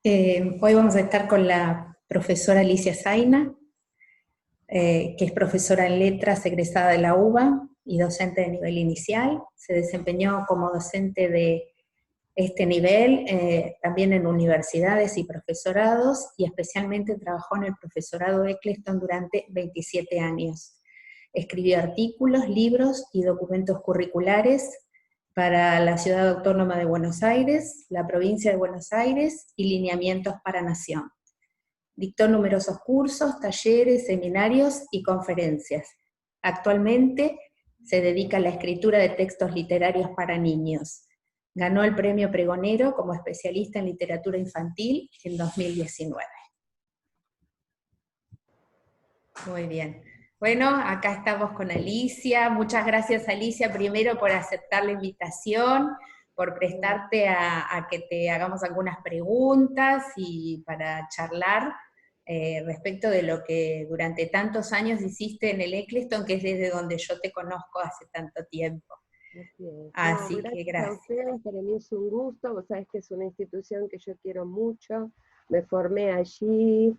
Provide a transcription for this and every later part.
Hoy vamos a estar con la profesora Alicia Zaina, que es profesora en letras egresada de la UBA y docente de nivel inicial. Se desempeñó como docente de este nivel, también en universidades y profesorados, y especialmente trabajó en el profesorado Eccleston durante 27 años. Escribió artículos, libros y documentos curriculares para la Ciudad Autónoma de Buenos Aires, la provincia de Buenos Aires y lineamientos para Nación. Dictó numerosos cursos, talleres, seminarios y conferencias. Actualmente se dedica a la escritura de textos literarios para niños. Ganó el premio Pregonero como especialista en literatura infantil en 2019. Muy bien. Bueno, acá estamos con Alicia. Muchas gracias, Alicia, primero por aceptar la invitación, por prestarte a que te hagamos algunas preguntas y para charlar respecto de lo que durante tantos años hiciste en el Eccleston, que es desde donde yo te conozco hace tanto tiempo. Así es. No, Así que gracias a gracias. ustedes, para mí es un gusto, vos sabés que es una institución que yo quiero mucho, me formé allí,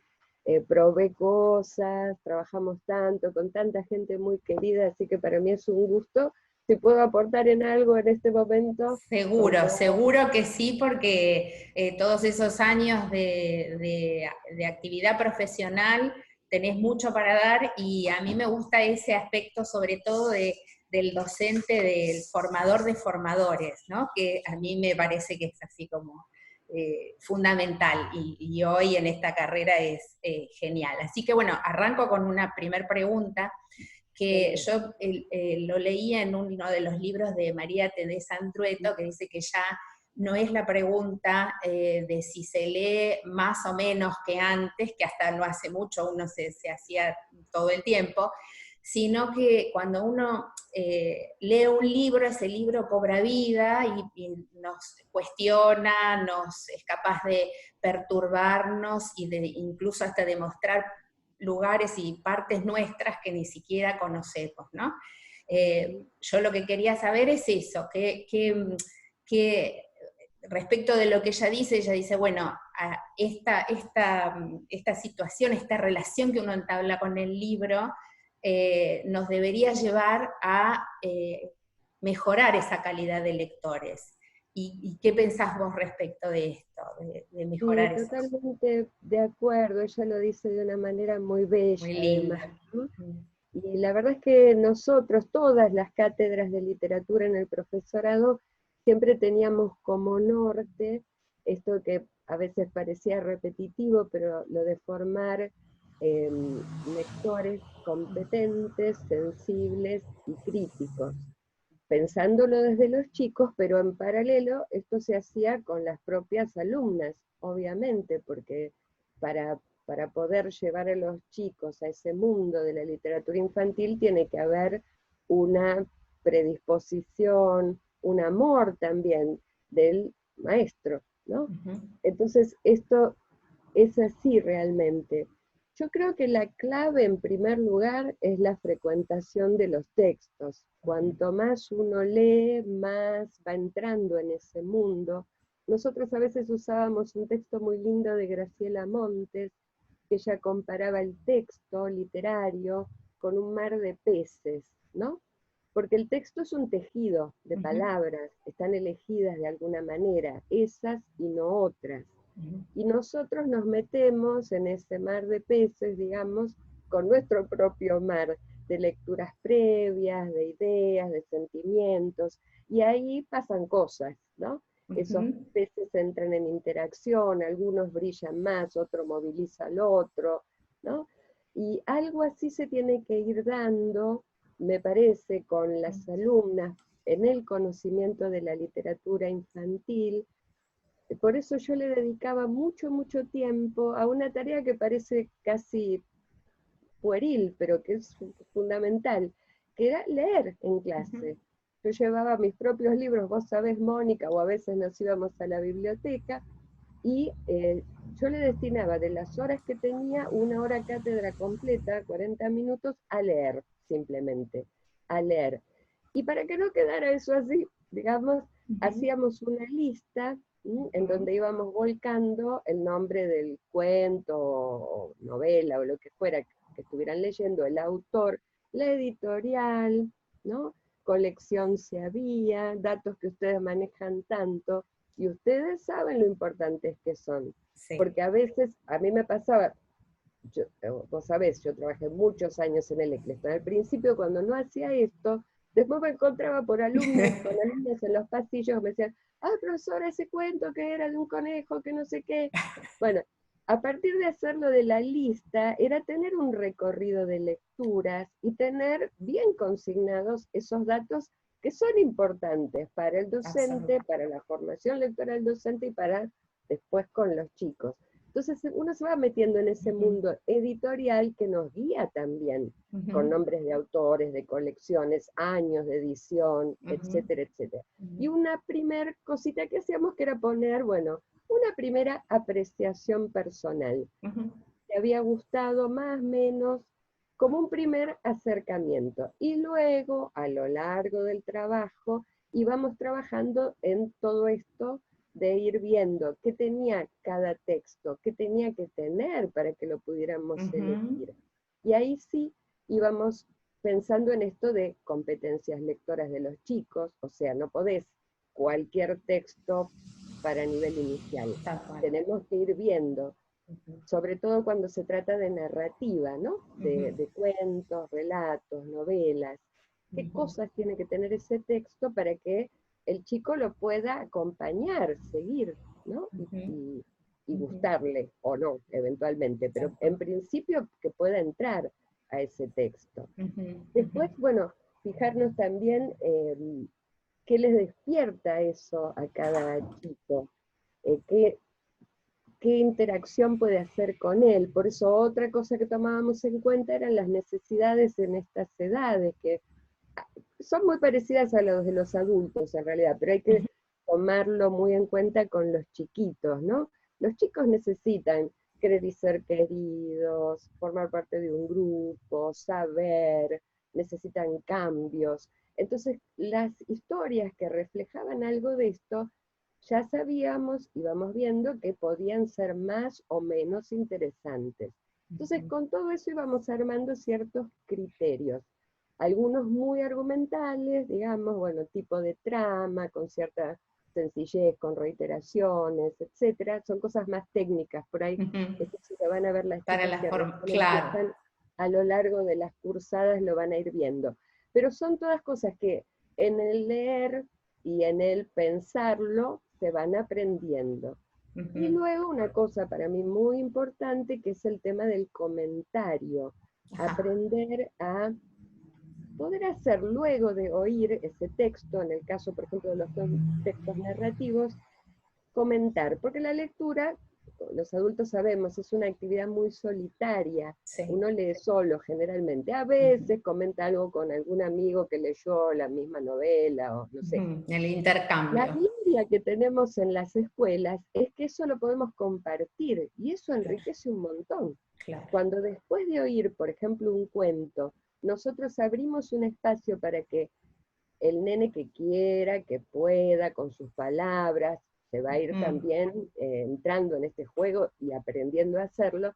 probé cosas, trabajamos tanto, con tanta gente muy querida, así que para mí es un gusto. Si puedo aportar en algo en este momento, con Seguro, todo. seguro que sí, porque todos esos años de actividad profesional tenés mucho para dar y a mí me gusta ese aspecto sobre todo del docente, del formador de formadores, ¿no? Que a mí me parece que es así como fundamental y hoy en esta carrera es genial. Así que bueno, arranco con una primer pregunta que yo lo leía en uno de los libros de María Teresa Andrueto, que dice que ya no es la pregunta de si se lee más o menos que antes, que hasta no hace mucho uno se hacía todo el tiempo, sino que cuando uno lee un libro, ese libro cobra vida y nos cuestiona, es capaz de perturbarnos y de incluso hasta demostrar lugares y partes nuestras que ni siquiera conocemos, ¿no? Yo lo que quería saber es eso, que respecto de lo que ella dice, bueno, esta situación, esta relación que uno entabla con el libro, nos debería llevar a mejorar esa calidad de lectores. ¿Y qué pensás vos respecto de esto, de Sí, mejorar eso? totalmente de acuerdo, ella lo dice de una manera muy Muy bella además, linda. ¿no? Y la verdad es que nosotros, todas las cátedras de literatura en el profesorado, siempre teníamos como norte esto que a veces parecía repetitivo, pero lo de formar lectores competentes, sensibles y críticos, pensándolo desde los chicos, pero en paralelo esto se hacía con las propias alumnas, obviamente, porque para, para poder llevar a los chicos a ese mundo de la literatura infantil tiene que haber una predisposición, un amor también del maestro, ¿no? Ujú. Entonces, esto es así realmente. Yo creo que la clave, en primer lugar, es la frecuentación de los textos. Cuanto más uno lee, más va entrando en ese mundo. Nosotros a veces usábamos un texto muy lindo de Graciela Montes, que ella comparaba el texto literario con un mar de peces, ¿no? Porque el texto es un tejido de Ujú. palabras, están elegidas de alguna manera, esas y no otras. Ujú. Y nosotros nos metemos en ese mar de peces, digamos, con nuestro propio mar de lecturas previas, de ideas, de sentimientos, y ahí pasan cosas, ¿no? Esos Ujú. peces entran en interacción, algunos brillan más, otro moviliza al otro, ¿no? Y algo así se tiene que ir dando, me parece, con las alumnas en el conocimiento de la literatura infantil. Por eso yo le dedicaba mucho, mucho tiempo a una tarea que parece casi pueril, pero que es fundamental, que era leer en Ujú. clase. Yo llevaba mis propios libros, vos sabés, Mónica, o a veces nos íbamos a la biblioteca, y yo le destinaba de las horas que tenía una hora cátedra completa, 40 minutos, a leer, simplemente, a leer. Y para que no quedara eso así, digamos, Ujú. hacíamos una lista en donde íbamos volcando el nombre del cuento o novela o lo que fuera que estuvieran leyendo, el autor, la editorial, ¿no? Colección si había, datos que ustedes manejan tanto, y ustedes saben lo importantes que son. Sí. Porque a veces, a mí me pasaba, vos sabés, yo trabajé muchos años en el ECLESTON. Al principio, cuando no hacía esto, después me encontraba con alumnos en los pasillos, me decían, ah, profesora, ese cuento que era de un conejo, que no sé qué. Bueno, a partir de hacerlo de la lista, era tener un recorrido de lecturas y tener bien consignados esos datos que son importantes para el docente, para la formación lectora del docente y para después con los chicos. Entonces uno se va metiendo en ese mundo editorial que nos guía también, con nombres de autores, de colecciones, años de edición, etcétera, etcétera. Y una primer cosita que hacíamos que era poner, bueno, una primera apreciación personal. Te había gustado más o menos, como un primer acercamiento. Y luego, a lo largo del trabajo, íbamos trabajando en todo esto de ir viendo qué tenía cada texto, qué tenía que tener para que lo pudiéramos elegir. Y ahí sí íbamos pensando en esto de competencias lectoras de los chicos, o sea, no podés cualquier texto para nivel inicial. Tenemos que ir viendo, sobre todo cuando se trata de narrativa, ¿no? De cuentos, relatos, novelas. ¿Qué cosas tiene que tener ese texto para que el chico lo pueda acompañar, seguir, ¿no? Y gustarle o no, eventualmente, pero en principio que pueda entrar a ese texto. Después, bueno, fijarnos también qué les despierta eso a cada chico, qué interacción puede hacer con él. Por eso otra cosa que tomábamos en cuenta eran las necesidades en estas edades, que son muy parecidas a las de los adultos en realidad, pero hay que tomarlo muy en cuenta con los chiquitos, ¿no? Los chicos necesitan querer y ser queridos, formar parte de un grupo, saber, necesitan cambios. Entonces, las historias que reflejaban algo de esto, ya sabíamos, íbamos viendo que podían ser más o menos interesantes. Entonces, con todo eso íbamos armando ciertos criterios. Algunos muy argumentales, digamos, bueno, tipo de trama, con cierta sencillez, con reiteraciones, etcétera. Son cosas más técnicas, por ahí, esto sí lo van a ver las chicas que empiezan a lo largo de las cursadas, lo van a ir viendo. Pero son todas cosas que en el leer y en el pensarlo se van aprendiendo. Y luego una cosa para mí muy importante, que es el tema del comentario. Aprender a poder hacer luego de oír ese texto, en el caso, por ejemplo, de los textos narrativos, comentar, porque la lectura, los adultos sabemos, es una actividad muy solitaria, uno lee solo generalmente, a veces comenta algo con algún amigo que leyó la misma novela, o no sé. El intercambio. La Biblia que tenemos en las escuelas es que eso lo podemos compartir, y eso enriquece un montón. Cuando después de oír, por ejemplo, un cuento, nosotros abrimos un espacio para que el nene que quiera, que pueda, con sus palabras, se va a ir también entrando en este juego y aprendiendo a hacerlo,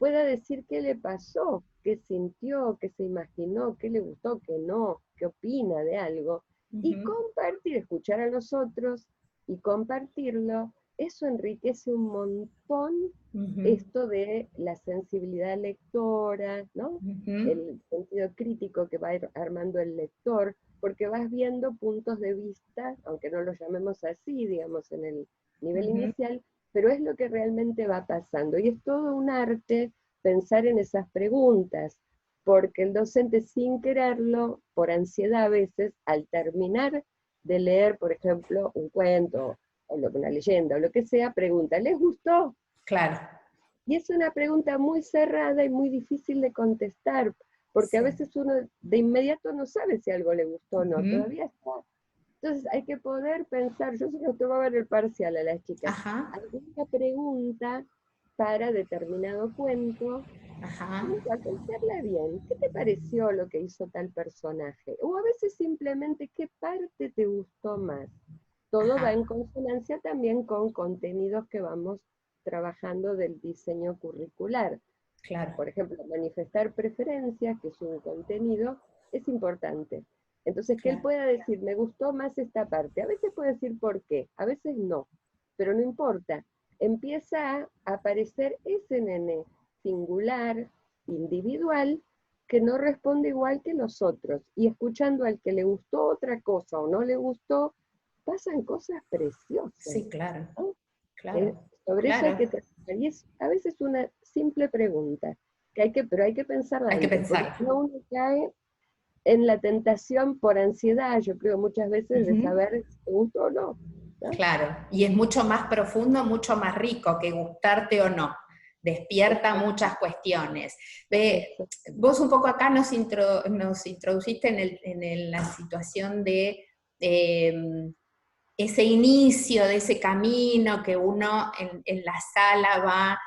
pueda decir qué le pasó, qué sintió, qué se imaginó, qué le gustó, qué no, qué opina de algo, y compartir, escuchar a los otros y compartirlo. Eso enriquece un montón esto de la sensibilidad lectora, ¿no? El sentido crítico que va a ir armando el lector, porque vas viendo puntos de vista, aunque no los llamemos así, digamos, en el nivel inicial, pero es lo que realmente va pasando. Y es todo un arte pensar en esas preguntas, porque el docente, sin quererlo, por ansiedad a veces, al terminar de leer, por ejemplo, un cuento, o una leyenda, o lo que sea, pregunta, ¿les gustó? Claro. Y es una pregunta muy cerrada y muy difícil de contestar, porque a veces uno de inmediato no sabe si algo le gustó o no, todavía está. Entonces hay que poder pensar, yo sé que usted va a ver el parcial a las chicas, alguna pregunta para determinado cuento, a pensarla bien, ¿qué te pareció lo que hizo tal personaje? O a veces simplemente, ¿qué parte te gustó más? todo va Ajá, en consonancia también con contenidos que vamos trabajando del diseño curricular. claro, Por ejemplo, manifestar preferencias, que es un contenido, es importante. Entonces, que él claro. pueda decir, me gustó más esta parte. A veces puede decir por qué, a veces no, pero no importa. Empieza a aparecer ese nene singular, individual, que no responde igual que los otros. Y escuchando al que le gustó otra cosa o no le gustó, pasan cosas preciosas, Sí, claro, ¿no? Eh, claro, Sobre eso hay claro. que trabajar. Y es a veces una simple pregunta, pero hay que pensarla Hay que antes, porque pensar. si no uno cae en la tentación por ansiedad, yo creo muchas veces, de Ujú. saber si te gustó o no, ¿no? Claro, y es mucho más profundo, mucho más rico que gustarte o no. Despierta muchas cuestiones. Ve, Exacto. vos un poco acá nos introduciste la situación de ese inicio, de ese camino que uno en la sala va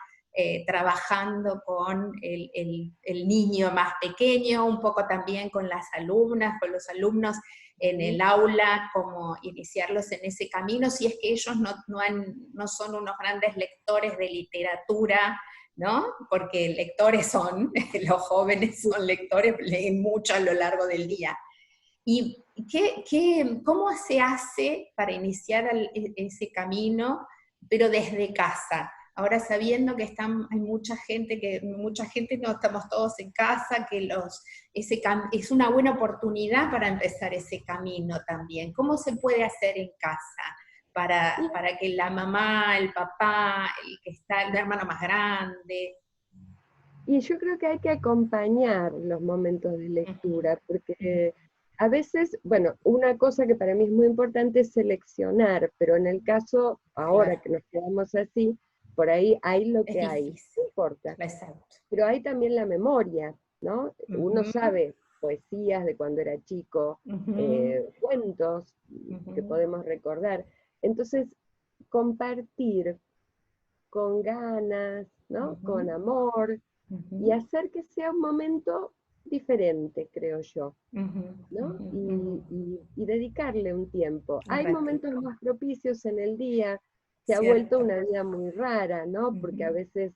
trabajando con el niño más pequeño, un poco también con las alumnas, con los alumnos en el aula, como iniciarlos en ese camino, si es que ellos no son unos grandes lectores de literatura, ¿no? Porque lectores son, los jóvenes son lectores, leen mucho a lo largo del día. ¿Y cómo se hace para iniciar ese camino, pero desde casa? Ahora sabiendo que hay mucha gente no estamos todos en casa, que es una buena oportunidad para empezar ese camino también. ¿Cómo se puede hacer en casa para que la mamá, el papá, el hermano más grande? Y yo creo que hay que acompañar los momentos de Ujú, lectura, ujú. porque a veces, bueno, una cosa que para mí es muy importante es seleccionar, pero en el caso, ahora Claro, que nos quedamos así, por ahí hay lo es que hay, difícil. no importa. Exacto. Pero hay también la memoria, ¿no? Uno Ujú, sabe poesías de cuando era chico, ujú, cuentos que ujú. podemos recordar. Entonces, compartir con ganas, ¿no? Con Ujú, amor, y ujú, hacer que sea un momento diferente, creo yo, ujú, ¿no? ujú, ujú. Y dedicarle un tiempo. Un Hay momentos ratito, más propicios en el día, se ha vuelto ¿cierto? una vida muy rara, ¿no? Porque a Ujú, veces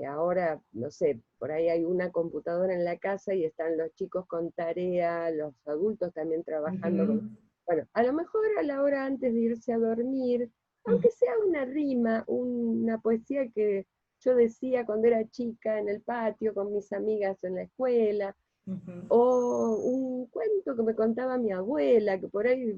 ahora, no sé, por ahí hay una computadora en la casa y están los chicos con tarea, los adultos también trabajando con... ujú, Bueno, a lo mejor a la hora antes de irse a dormir, ujú, aunque sea una rima, una poesía que yo decía cuando era chica en el patio con mis amigas en la escuela, ujú. o un cuento que me contaba mi abuela, que por ahí,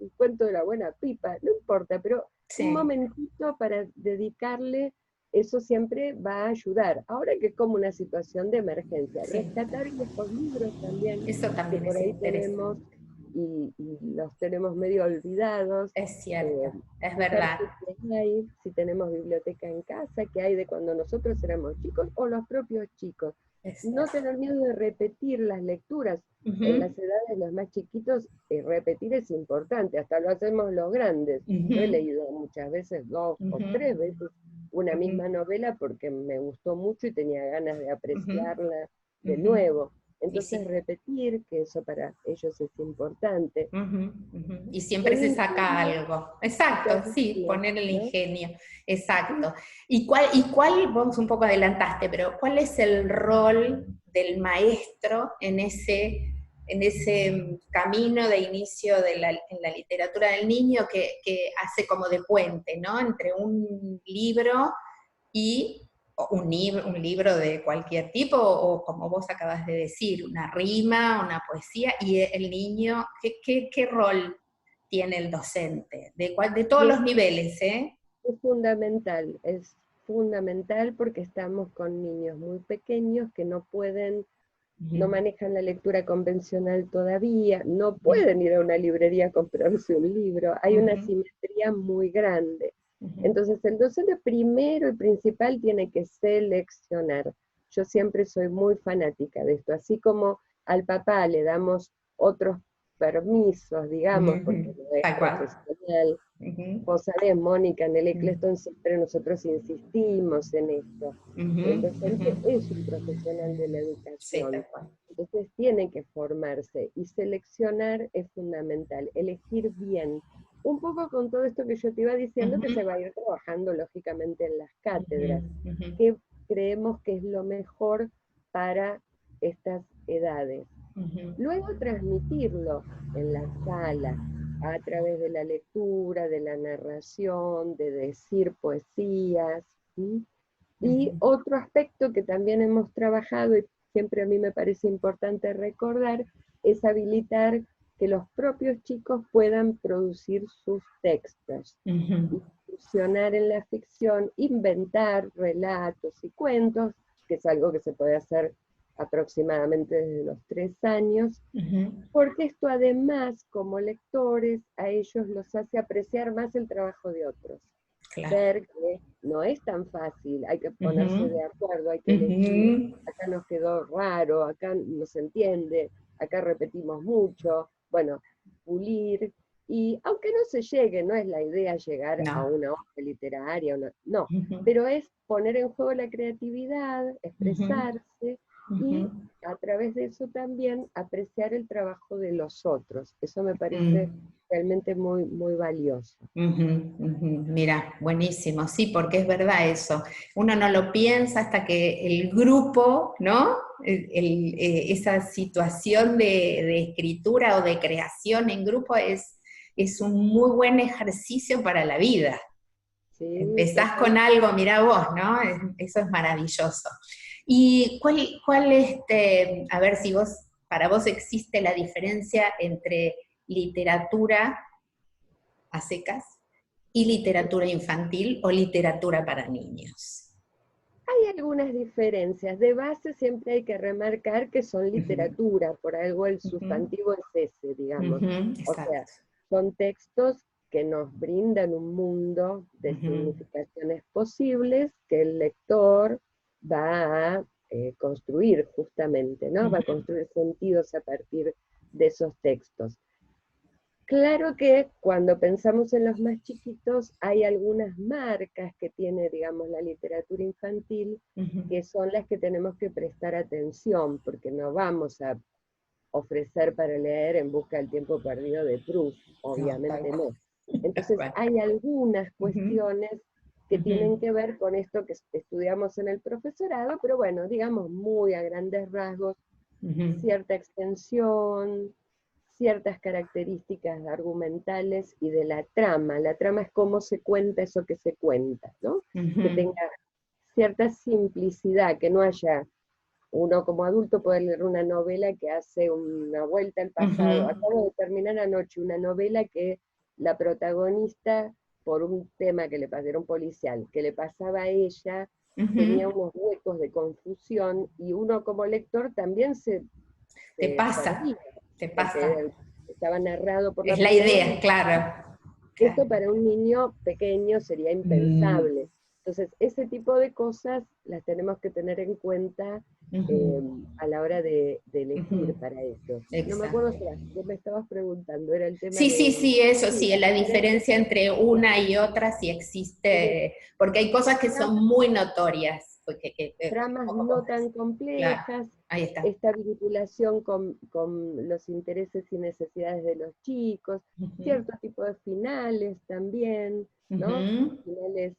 un cuento de la buena pipa, no importa, pero un Sí, momentito para dedicarle, eso siempre va a ayudar. Ahora que es como una situación de emergencia, sí. rescatar viejos libros también, Eso que también por es ahí tenemos interesante. y los tenemos medio olvidados, Es cierto, eh, es verdad. fijarse qué hay, si tenemos biblioteca en casa, qué hay de cuando nosotros éramos chicos o los propios chicos. Es No cierto. tener miedo de repetir las lecturas. En Ujú, las edades los más chiquitos, repetir es importante, hasta lo hacemos los grandes. Yo he ujú, leído muchas veces, dos o ujú, tres veces, una ujú, misma novela porque me gustó mucho y tenía ganas de ujú, apreciarla de ujú. nuevo. Y Entonces sí. repetir, que eso para ellos es importante. Ujú, ujú. Y Y siempre el se saca ingenio algo. y Exacto, sí, termino, poner el ¿no? ingenio. Sí, Exacto. Vos un poco adelantaste, pero cuál es el rol del maestro en ese camino de inicio en la literatura del niño que hace como de puente, ¿no? Entre un libro y un libro de cualquier tipo, o como vos acabas de decir, una rima, una poesía, y el niño, ¿qué rol tiene el docente? De todos y los niveles, ¿eh? es fundamental porque estamos con niños muy pequeños que no pueden, no Ujú, manejan la lectura convencional todavía, no ujú, pueden ir a una librería a comprarse un libro, hay una ujú, simetría muy grande. ujú, Entonces el docente primero y principal tiene que seleccionar. Yo siempre soy muy fanática de esto, así como al papá le damos otros permisos, ujú, digamos, porque ujú. no es Tal cual. profesional. Ujú, Vos sabés, Mónica, en el ujú, Eccleston siempre nosotros insistimos en esto. ujú, El ujú. docente es un profesional de la Sí, educación, tal cual. entonces tiene que formarse y seleccionar es fundamental, elegir bien. un poco con todo esto que yo te iba diciendo, que se va a ir trabajando lógicamente en las cátedras, que creemos que es lo mejor para estas edades. Luego transmitirlo en la sala, a través de la lectura, de la narración, de decir poesías. Y otro aspecto que también hemos trabajado, y siempre a mí me parece importante recordar, es habilitar que los propios chicos puedan producir sus textos, incursionar en la ficción, inventar relatos y cuentos, que es algo que se puede hacer aproximadamente desde los 3 años, porque esto además, como lectores, a ellos los hace apreciar más el trabajo de otros. Claro. Ver que no es tan fácil, hay que ponerse de acuerdo, hay que elegir, acá nos quedó raro, acá no se entiende, acá repetimos mucho, bueno, pulir, y aunque no se llegue, no es la idea llegar a una obra literaria, no, pero es poner en juego la creatividad, expresarse, y a través de eso también apreciar el trabajo de los otros. Eso me parece realmente muy, muy valioso. Mira, buenísimo, sí, porque es verdad eso. Uno no lo piensa hasta que el grupo, ¿no? Esa situación de escritura o de creación en grupo es un muy buen ejercicio para la vida. Sí, empezás con algo, mirá vos, ¿no? Eso es maravilloso. ¿Y cuál a ver si para vos existe la diferencia entre literatura a secas y literatura infantil o literatura para niños? Hay algunas diferencias. De base siempre hay que remarcar que son literatura, por algo el sustantivo es ese, digamos. O sea, son textos que nos brindan un mundo de significaciones posibles que el lector va a construir justamente, ¿no? Va a construir sentidos a partir de esos textos. Claro que cuando pensamos en los más chiquitos hay algunas marcas que tiene, digamos, la literatura infantil, que son las que tenemos que prestar atención, porque no vamos a ofrecer para leer En busca del tiempo perdido de Proust, obviamente no. Entonces hay algunas cuestiones que tienen que ver con esto que estudiamos en el profesorado, pero bueno, digamos muy a grandes rasgos, cierta extensión, ciertas características argumentales y de la trama. La trama es cómo se cuenta eso que se cuenta, ¿no? Que tenga cierta simplicidad, que no haya uno como adulto puede leer una novela que hace una vuelta al pasado. Acabo de terminar anoche una novela que la protagonista, por un tema que le pasó, era un policial, que le pasaba a ella, tenía unos huecos de confusión, y uno como lector también te pasa, te pasa. Estaba narrado por la Es la idea, claro. Esto para un niño pequeño sería impensable. Entonces, ese tipo de cosas las tenemos que tener en cuenta a la hora de elegir para ellos. No me acuerdo qué me estabas preguntando, era el tema Sí, eso sí, la diferencia entre una y otra sí existe, porque hay cosas que son muy notorias. Tramas no tan complejas, claro, ahí está. Esta vinculación con los intereses y necesidades de los chicos, cierto tipo de finales también, ¿no? Finales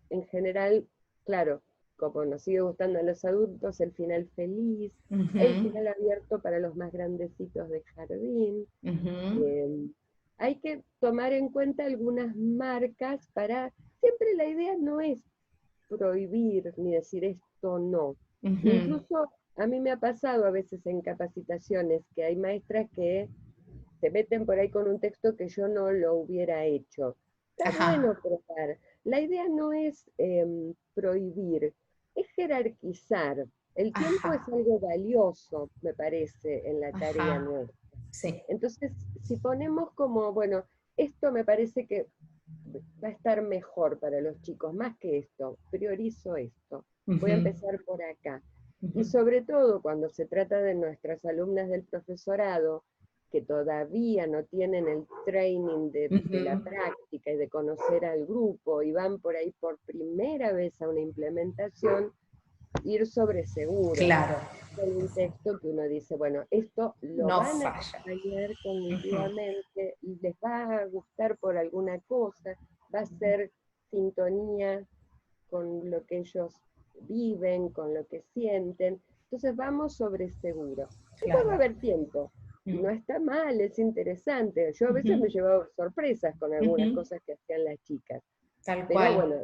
en general, claro, como nos sigue gustando a los adultos, el final feliz, el final abierto para los más grandecitos de jardín. Hay que tomar en cuenta algunas marcas para, siempre la idea no es prohibir ni decir esto no. Incluso a mí me ha pasado a veces en capacitaciones que hay maestras que se meten por ahí con un texto que yo no lo hubiera hecho. Está bueno probar. La idea no es prohibir, es jerarquizar. El tiempo es algo valioso, me parece, en la tarea nuestra. Sí. Entonces, si ponemos como, bueno, esto me parece que va a estar mejor para los chicos, más que esto, priorizo esto, voy a empezar por acá. Y sobre todo cuando se trata de nuestras alumnas del profesorado, que todavía no tienen el training de la práctica y de conocer al grupo, y van por ahí por primera vez a una implementación, ir sobre seguro. Claro, Con un texto que uno dice, bueno, esto lo no van a falla. acompañar Ujú, cognitivamente, y les va a gustar por alguna cosa, va a ser sintonía con lo que ellos viven, con lo que sienten. Entonces vamos sobre seguro. Después va a claro. haber tiempo. Y no Mm, está mal, es interesante. Yo a veces me ujú, llevaba sorpresas con algunas ujú, cosas que hacían las chicas. tal Pero cual. bueno,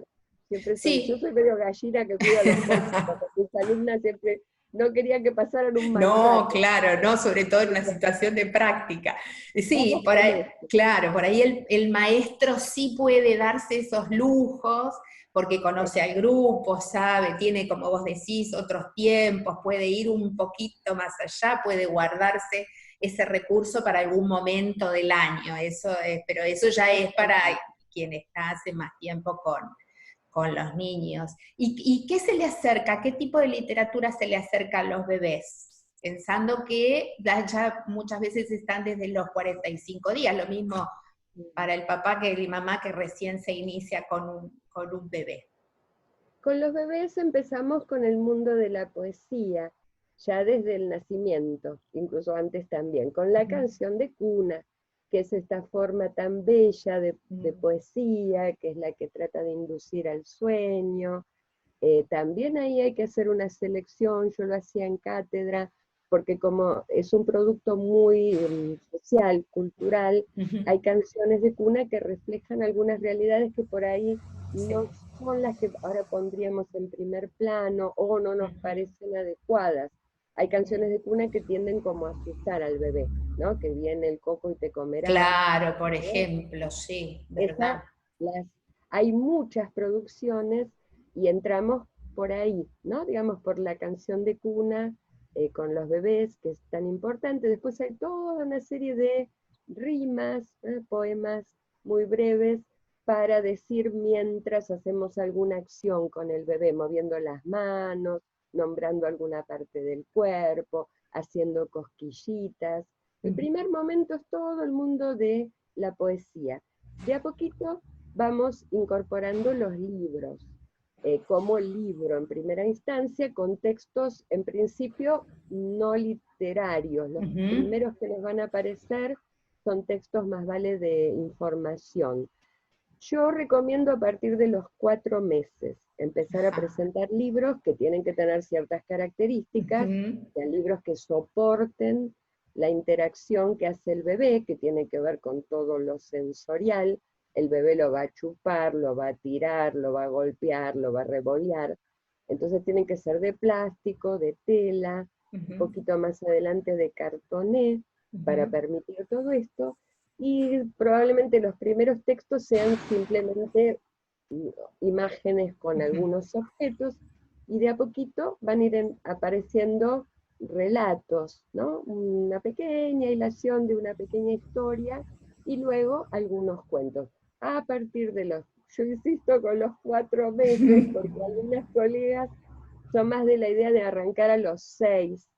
yo Sí. soy medio gallina que cuida a los pollitos. Mis alumnas siempre no querían que pasaran un mal No, rato. claro, no, sobre todo en una situación de práctica. Sí, Vamos por con ahí, esto. claro, por ahí el maestro sí puede darse esos lujos, porque conoce al grupo, sabe, tiene, como vos decís, otros tiempos, puede ir un poquito más allá, puede guardarse ese recurso para algún momento del año, pero eso ya es para quien está hace más tiempo con los niños. ¿Y qué se le acerca? ¿Qué tipo de literatura se le acerca a los bebés? Pensando que ya muchas veces están desde los 45 días, lo mismo para el papá que la mamá que recién se inicia con un bebé. Con los bebés empezamos con el mundo de la poesía, ya desde el nacimiento, incluso antes también, con la canción de cuna, que es esta forma tan bella de poesía, que es la que trata de inducir al sueño. También ahí hay que hacer una selección, yo lo hacía en cátedra, porque como es un producto muy social, cultural, hay canciones de cuna que reflejan algunas realidades que por ahí Sí. no son las que ahora pondríamos en primer plano o no nos parecen adecuadas. Hay canciones de cuna que tienden como a asustar al bebé, ¿no? Que viene el coco y te comerá, Claro, por ¿no? ejemplo, sí, verdad. Esa, las, hay muchas producciones y entramos por ahí, ¿no? Digamos, por la canción de cuna con los bebés, que es tan importante. Después hay toda una serie de rimas, poemas muy breves para decir mientras hacemos alguna acción con el bebé, moviendo las manos, nombrando alguna parte del cuerpo, haciendo cosquillitas. El primer momento es todo el mundo de la poesía. De a poquito vamos incorporando los libros, como libro en primera instancia, con textos en principio no literarios. Los Ujú. primeros que les van a aparecer son textos más vale de información. Yo recomiendo a partir de los 4 meses empezar a Ajá. presentar libros que tienen que tener ciertas características, Ujú. sean libros que soporten la interacción que hace el bebé, que tiene que ver con todo lo sensorial. El bebé lo va a chupar, lo va a tirar, lo va a golpear, lo va a revolear. Entonces tienen que ser de plástico, de tela, un Ujú. poquito más adelante de cartoné, para Ujú. permitir todo esto, y probablemente los primeros textos sean simplemente imágenes con Ujú. algunos objetos, y de a poquito van a ir apareciendo relatos, ¿no? Una pequeña hilación de una pequeña historia, y luego algunos cuentos. A partir de yo insisto con los 4 meses, porque algunas colegas son más de la idea de arrancar a los 6,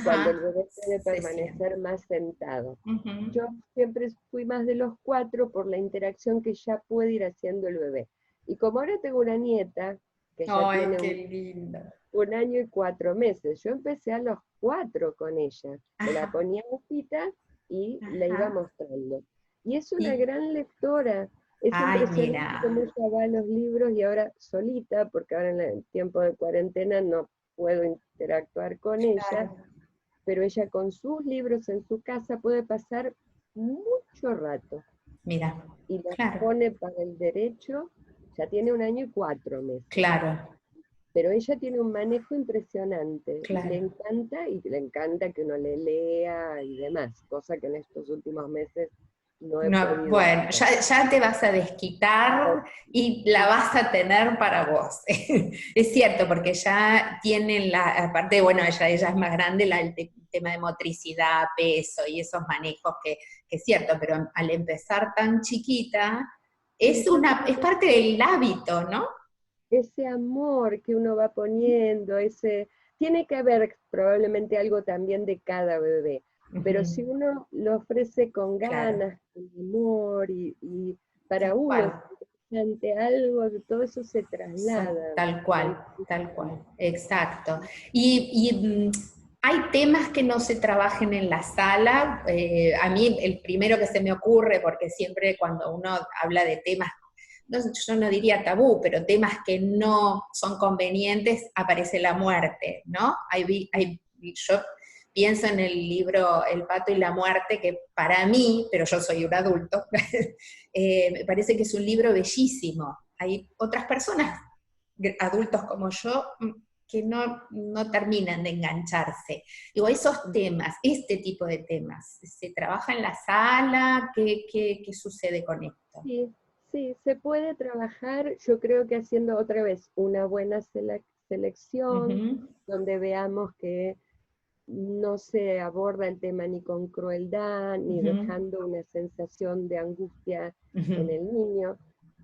cuando el Ajá. bebé puede Sí, sí. permanecer más sentado. Ujú. Yo siempre fui más de los 4 por la interacción que ya puede ir haciendo el bebé. Y como ahora tengo una nieta que ya Ay, tiene qué lindo. un año y 4 meses, yo empecé a los 4 con ella. Me la Ajá, ponía hojita y le iba ajá. mostrando. Y es una Y, gran lectora. Es ay, impresionante mira, cómo ella va a los libros, y ahora solita, porque ahora en el tiempo de cuarentena no puedo interactuar con ella, claro, pero ella con sus libros en su casa puede pasar mucho rato mira, y los claro, pone para el derecho. Ya tiene un año y 4 meses, claro, pero ella tiene un manejo impresionante claro. y le encanta que uno le lea y demás, cosa que en estos últimos meses no he No, podido bueno, hacer. ya te vas a desquitar y la vas a tener para vos. Es cierto, porque ya tienen aparte, bueno, ella es más grande, el tema de motricidad, peso y esos manejos que es cierto, pero al empezar tan chiquita, Y yo creo es que parte del hábito, ¿no? ese amor que uno va poniendo, tiene que haber probablemente algo también de cada bebé, pero Ujú. si uno lo ofrece con Claro, ganas, con amor, y para tal uno es cual. ante algo, todo eso se traslada. Tal cual, exacto. Y hay temas que no se trabajen en la sala. A mí el primero que se me ocurre, porque siempre cuando uno habla de temas, yo no diría tabú, pero temas que no son convenientes, aparece la muerte, ¿no? Yo pienso en el libro El pato y la muerte, que para mí, pero yo soy un adulto, me parece que es un libro bellísimo. Hay otras personas, adultos como yo, que no terminan de engancharse. Digo, esos temas, este tipo de temas, ¿se trabaja en la sala? ¿Qué sucede con esto? Sí, sí, se puede trabajar, yo creo que haciendo otra vez una buena selección, Ujú, donde veamos que no se aborda el tema ni con crueldad, ni ujú, dejando una sensación de angustia en ujú, el niño.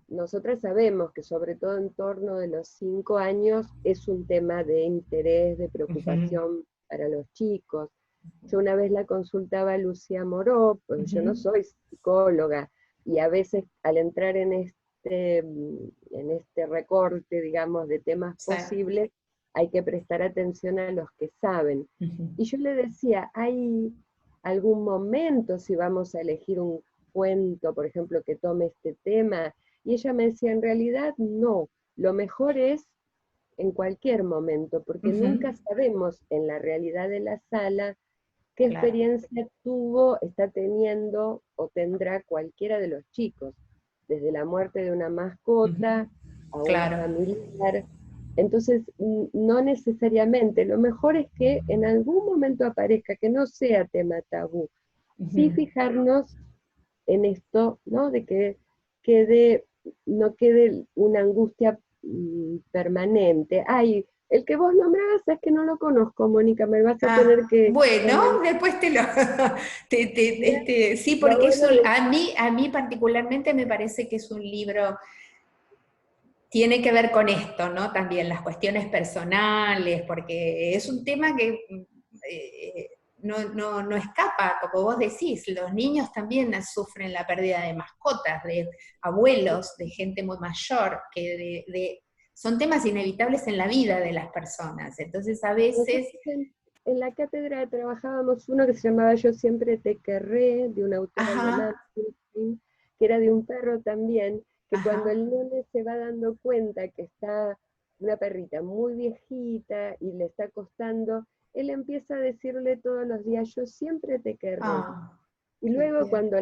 Nosotras sabemos que sobre todo en torno de los 5 años es un tema de interés, de ujú, preocupación para los chicos. Yo una vez la consultaba a Lucía Moró, pues yo no ujú. soy psicóloga, y a veces al entrar en este recorte, digamos, de temas Sí. posibles, hay que prestar atención a los que saben. Ujú, Y yo le decía, ¿hay algún momento, si vamos a elegir un cuento, por ejemplo, que tome este tema? Y ella me decía, en realidad no, lo mejor es en cualquier momento, porque nunca ujú. sabemos en la realidad de la sala qué Claro, experiencia tuvo, está teniendo o tendrá cualquiera de los chicos, desde la muerte de una mascota ujú. a un Claro. familiar. Entonces, no necesariamente, lo mejor es que en algún momento aparezca, que no sea tema tabú, sí Ujú. fijarnos en esto, ¿no? De que quede, no quede una angustia permanente. Ay, el que vos nombrabas es que no lo conozco, Mónica, me vas a tener Ah, que bueno, comentar. después te lo... sí, La porque voy a ver. a mí particularmente me parece que es un libro, tiene que ver con esto, ¿no? También las cuestiones personales, porque es un tema que no escapa, como vos decís, los niños también sufren la pérdida de mascotas, de abuelos, de gente muy mayor, son temas inevitables en la vida de las personas. Entonces a Nosotros veces, en la cátedra trabajábamos uno que se llamaba Yo siempre te querré, de una autora alemana, ajá, que era de un perro también, que cuando ajá, el nene se va dando cuenta que está una perrita muy viejita y le está costando, él empieza a decirle todos los días, yo siempre te querré. ah, Y qué luego bien. cuando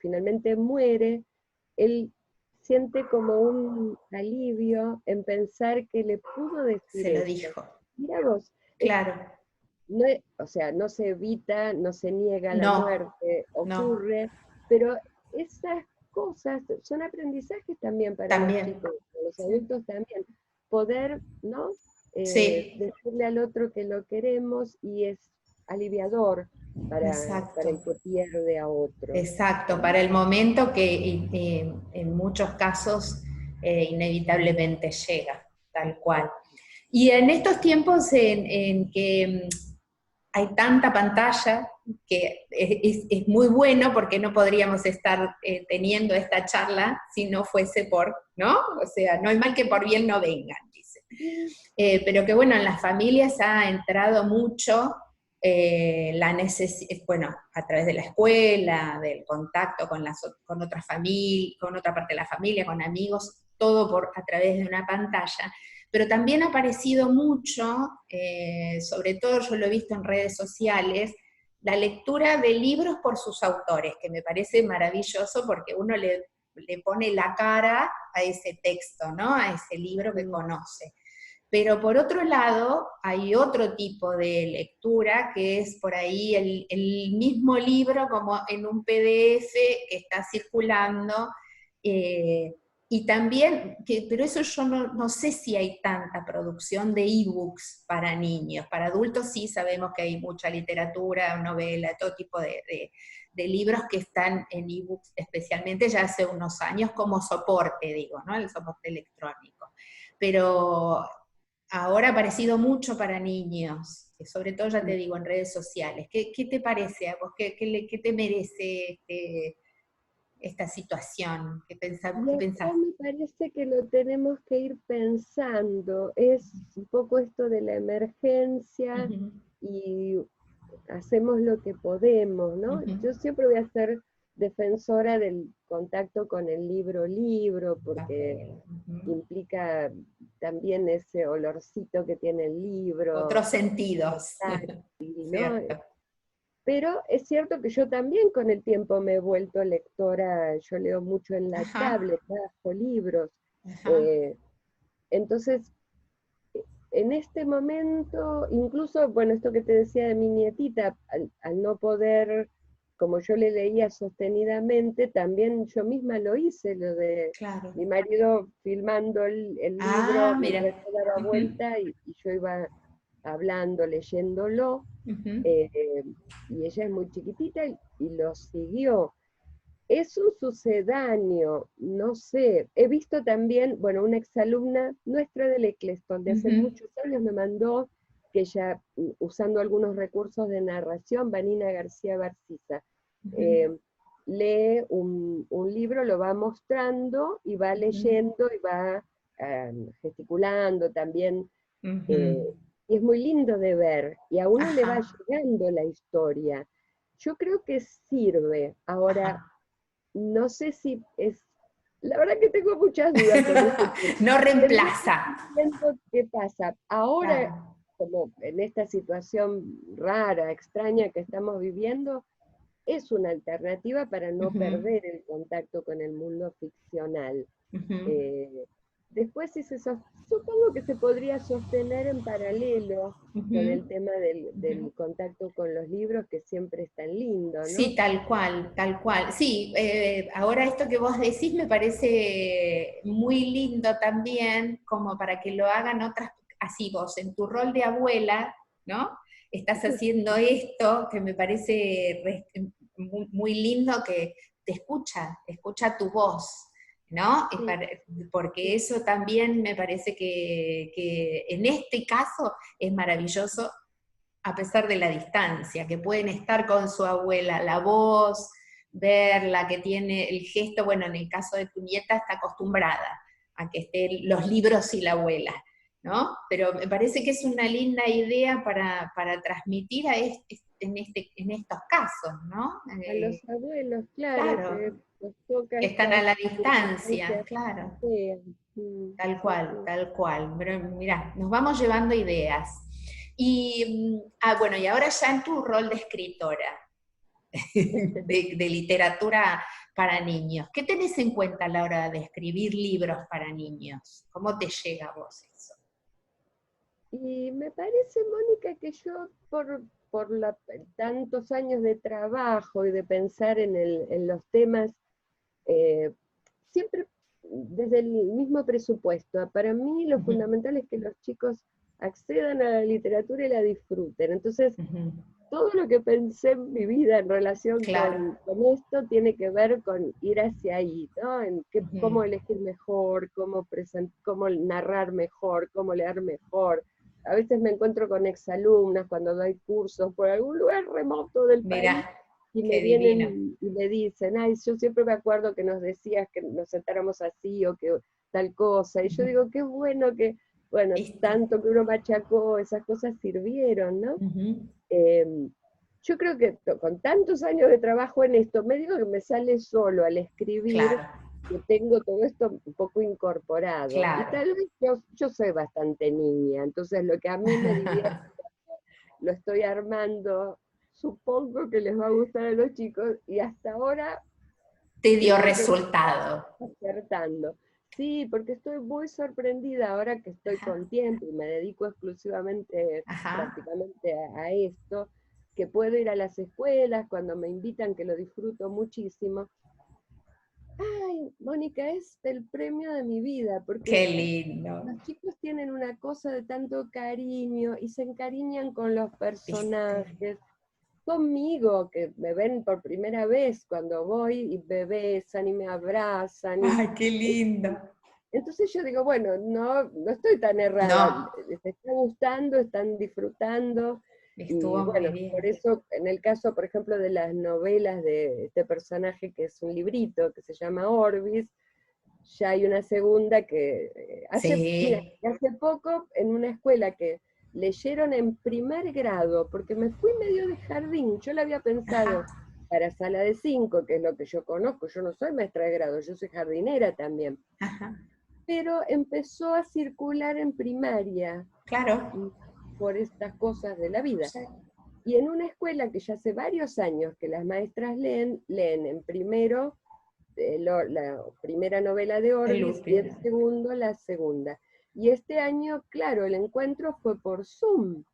finalmente muere, él siente como un alivio en pensar que le pudo decir Se lo esto. dijo, Mira vos, claro. no o sea, no se evita, no se niega la No, muerte, no, ocurre, pero esas cosas son aprendizajes también para los también. chicos, para los Sí, adultos también. Poder, ¿no? sí, Decirle al otro que lo queremos y es aliviador para el exacto. que pierde a otro. Exacto, ¿No? para el momento que en muchos casos inevitablemente llega, tal cual. Y en estos tiempos en que hay tanta pantalla, que es muy bueno porque no podríamos estar teniendo esta charla si no fuese por, ¿no? O sea, no hay mal que por bien no vengan, dice. Pero que bueno, en las familias ha entrado mucho la necesidad, bueno, a través de la escuela, del contacto con otra familia, con otra parte de la familia, con amigos, todo a través de una pantalla. Pero también ha aparecido mucho, sobre todo yo lo he visto en redes sociales, la lectura de libros por sus autores, que me parece maravilloso porque uno le pone la cara a ese texto, ¿no? A ese libro que Mm. conoce. Pero por otro lado, hay otro tipo de lectura que es por ahí el mismo libro como en un PDF que está circulando, eh, y también, pero eso yo no sé si hay tanta producción de ebooks para niños. Para adultos sí sabemos que hay mucha literatura, novela, todo tipo de libros que están en ebooks, especialmente ya hace unos años como soporte, digo, ¿no? El soporte electrónico. Pero ahora ha aparecido mucho para niños, sobre todo ya te Mm. digo en redes sociales. ¿Qué te parece a vos? ¿Qué te merece esta situación? ¿Qué Y qué acá pensás? me parece que lo tenemos que ir pensando, es un poco esto de la emergencia Ujú, y hacemos lo que podemos, ¿no? ujú, Yo siempre voy a ser defensora del contacto con el libro, porque papel, ujú. implica también ese olorcito que tiene el libro, Otros sentidos, táctil, ¿no? ¿cierto? Pero es cierto que yo también con el tiempo me he vuelto lectora, yo leo mucho en la Ajá, tablet, bajo libros. ajá, eh, entonces, en este momento, incluso, bueno, esto que te decía de mi nietita, al no poder, como yo le leía sostenidamente, también yo misma lo hice, lo de claro. mi marido filmando el libro Ah, mira. mientras yo daba Ujú, vuelta y yo iba hablando, leyéndolo, ujú, eh, y ella es muy chiquitita y lo siguió. Es un sucedáneo, no sé. He visto también, bueno, una exalumna nuestra del Eccleston de hace ujú, muchos años me mandó que ella, usando algunos recursos de narración, Vanina García Barciza, ujú, eh, lee un libro, lo va mostrando y va ujú, leyendo y va gesticulando también. ujú. eh, y es muy lindo de ver, y a uno le va Ajá, llegando la historia. Yo creo que sirve. Ahora, ajá. no sé si es, la verdad que tengo muchas dudas con eso, No tendría que reemplaza. ir viendo qué pasa. Ahora, Claro. como en esta situación rara, extraña que estamos viviendo, es una alternativa para no Ujú, perder el contacto con el mundo ficcional. ujú, Eh, Después, si supongo que se podría sostener en paralelo con ujú, el tema ujú. del contacto con los libros, que siempre es tan lindo, Sí, ¿no? tal cual, tal cual. Sí, ahora esto que vos decís me parece muy lindo también, como para que lo hagan otras, así vos, en tu rol de abuela, ¿no? Estás haciendo esto que me parece muy, muy lindo que te escucha tu voz, ¿no? Sí, Porque sí, eso también me parece que en este caso es maravilloso a pesar de la distancia, que pueden estar con su abuela, la voz, verla, que tiene el gesto, bueno, en el caso de tu nieta está acostumbrada a que estén los libros y la abuela, ¿no? Pero me parece que es una linda idea para transmitir en estos casos, ¿no? a los abuelos, claro, que Claro, nos toca que están a estas la distancia, circunstancias claro. feas. Tal Sí, cual, sí. tal cual. Pero mira, nos vamos llevando ideas. Y, bueno, y ahora ya en tu rol de escritora, de literatura para niños, ¿qué tenés en cuenta a la hora de escribir libros para niños? ¿Cómo te llega a vos eso? Y me parece, Mónica, que yo tantos años de trabajo y de pensar en los temas, eh, siempre desde el mismo presupuesto. Para mí lo Ujú, fundamental es que los chicos accedan a la literatura y la disfruten. Entonces, ujú. todo lo que pensé en mi vida en relación Claro. con esto tiene que ver con ir hacia ahí, ¿no? Ujú, Cómo elegir mejor, cómo narrar mejor, cómo leer mejor. A veces me encuentro con exalumnas cuando doy cursos por algún lugar remoto del país mirá, y me qué divino. vienen y me dicen, ay, yo siempre me acuerdo que nos decías que nos sentáramos así o que tal cosa. Y yo Ujú. digo, qué bueno que, bueno, ¿Viste? tanto que uno machacó, esas cosas sirvieron, ¿no? Ujú. Eh, yo creo que con tantos años de trabajo en esto, me digo que me sale solo al escribir, Claro, que tengo todo esto un poco incorporado. Y claro. tal vez yo soy bastante niña, entonces lo que a mí me divierte lo estoy armando, supongo que les va a gustar a los chicos, y hasta ahora Te dio creo que resultado. acertando. Sí, porque estoy muy sorprendida ahora que estoy Ajá, con tiempo y me dedico exclusivamente, ajá. prácticamente a esto, que puedo ir a las escuelas cuando me invitan, que lo disfruto muchísimo. Ay, Mónica, es el premio de mi vida, porque Qué lindo. los chicos tienen una cosa de tanto cariño y se encariñan con los ¿Viste? personajes, conmigo, que me ven por primera vez cuando voy y me besan y me abrazan. Ay, qué lindo. Entonces yo digo, bueno, no estoy tan errada, No, les está gustando, están disfrutando. Y Estuvo muy bueno, bien. por eso, en el caso, por ejemplo, de las novelas de este personaje que es un librito que se llama Orbis, ya hay una segunda que mira, Sí. hace poco en una escuela que leyeron en primer grado, porque me fui medio de jardín, yo la había pensado Ajá, para sala de 5, que es lo que yo conozco, yo no soy maestra de grado, yo soy jardinera también, ajá, pero empezó a circular en primaria claro. mm, por estas cosas de la vida. Sí. Y en una escuela que ya hace varios años que las maestras leen en primero la primera novela de El Orbis y Lupin. en segundo la segunda. Y este año, claro, el encuentro fue por Zoom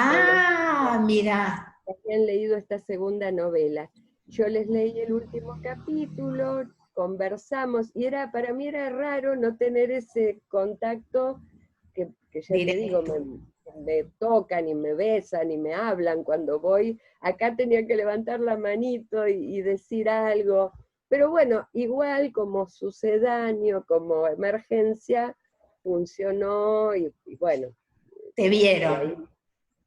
con los Ah, mira. que habían leído esta segunda novela. Yo les leí el último capítulo, conversamos, y para mí era raro no tener ese contacto que ya te digo, Directo. me tocan y me besan y me hablan cuando voy. Acá tenía que levantar la manito y decir algo. Pero bueno, igual como sucedáneo, como emergencia, funcionó y bueno, Te y vieron. ahí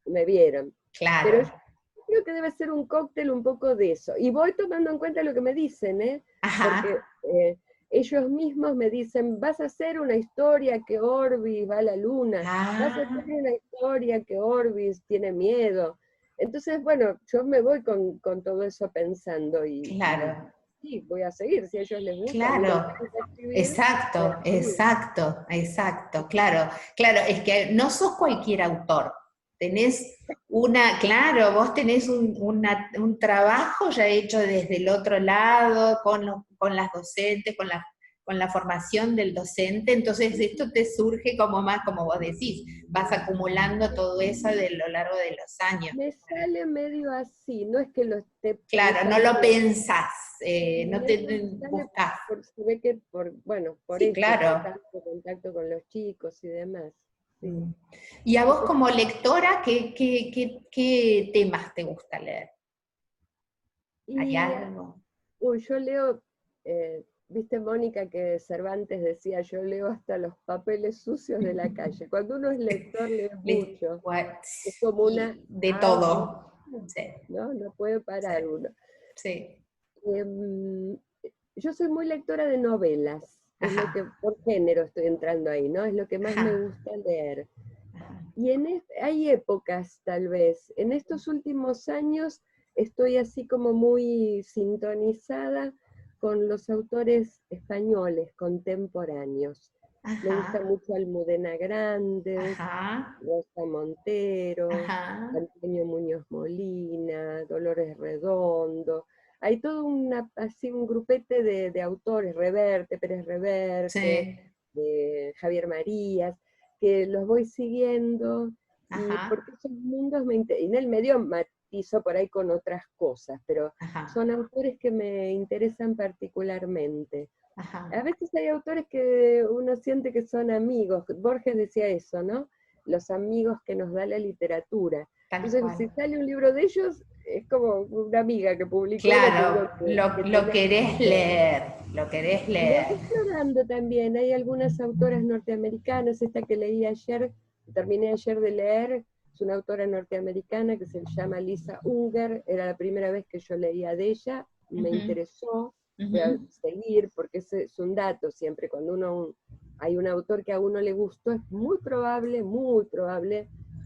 me vieron. Pero yo Claro. creo que debe ser un cóctel un poco de eso. Y voy tomando en cuenta lo que me dicen, ¿eh? Porque Ajá. ellos mismos me dicen, vas a hacer una historia que Orbis va a la luna, vas a hacer Ah, una historia que Orbis tiene miedo. Entonces, bueno, yo me voy con todo eso pensando y claro. sí, voy a seguir. Si a ellos les gusta, a mí me Claro. encanta escribir, voy a Exacto, seguir. exacto, exacto, claro, claro, es que no sos cualquier autor, tenés claro, vos tenés un trabajo ya hecho desde el otro lado, con las docentes, con la formación del docente, entonces esto te surge como más, como vos decís, vas acumulando todo eso de lo largo de los años. Me sale medio así, no es que lo esté Claro, no lo pensando. pensás, no te Me sale buscás. se ve que bueno, por Sí, esto, por claro. tanto contacto con los chicos y demás. Sí. Mm. Y a vos Entonces, como lectora, ¿qué temas te gusta leer? ¿Hay y algo? yo leo, viste Mónica que Cervantes decía, yo leo hasta los papeles sucios de la calle. Cuando uno es lector lee mucho, es como una Y de adicción, todo. Sí, ¿no? No puede sí, parar uno. sí. Em, yo soy muy lectora de novelas, es lo que, Ajá, por género estoy entrando ahí, ¿no? Es lo que más me ajá, gusta leer. ajá, Y hay épocas, tal vez. En estos últimos años estoy así como muy sintonizada con los autores españoles contemporáneos. Me gusta ajá, mucho Almudena Grandes, ajá, Rosa Montero, ajá. Antonio Muñoz Molina, Dolores Redondo. Hay todo así un grupete de autores, Pérez Reverte, Sí, de Javier Marías, que los voy siguiendo y ajá, porque esos mundos y en el medio matizo por ahí con otras cosas, pero ajá, son autores que me interesan particularmente. A ajá. veces hay autores que uno siente que son amigos. Borges decía eso, ¿no? Los amigos que nos da la literatura. Tal Entonces, cual. si sale un libro de ellos, es como una amiga que publicó, le tengo Claro, que lo tener querés presente. leer, lo querés Y voy leer. explorando también, hay algunas autoras norteamericanas, esta que leí ayer, terminé ayer de leer, es una autora norteamericana que se llama Lisa Unger, era la primera vez que yo leía de ella, me Ujú, interesó, voy a ujú. seguir, porque ese es un dato siempre, cuando hay un autor que a uno le gustó, es muy probable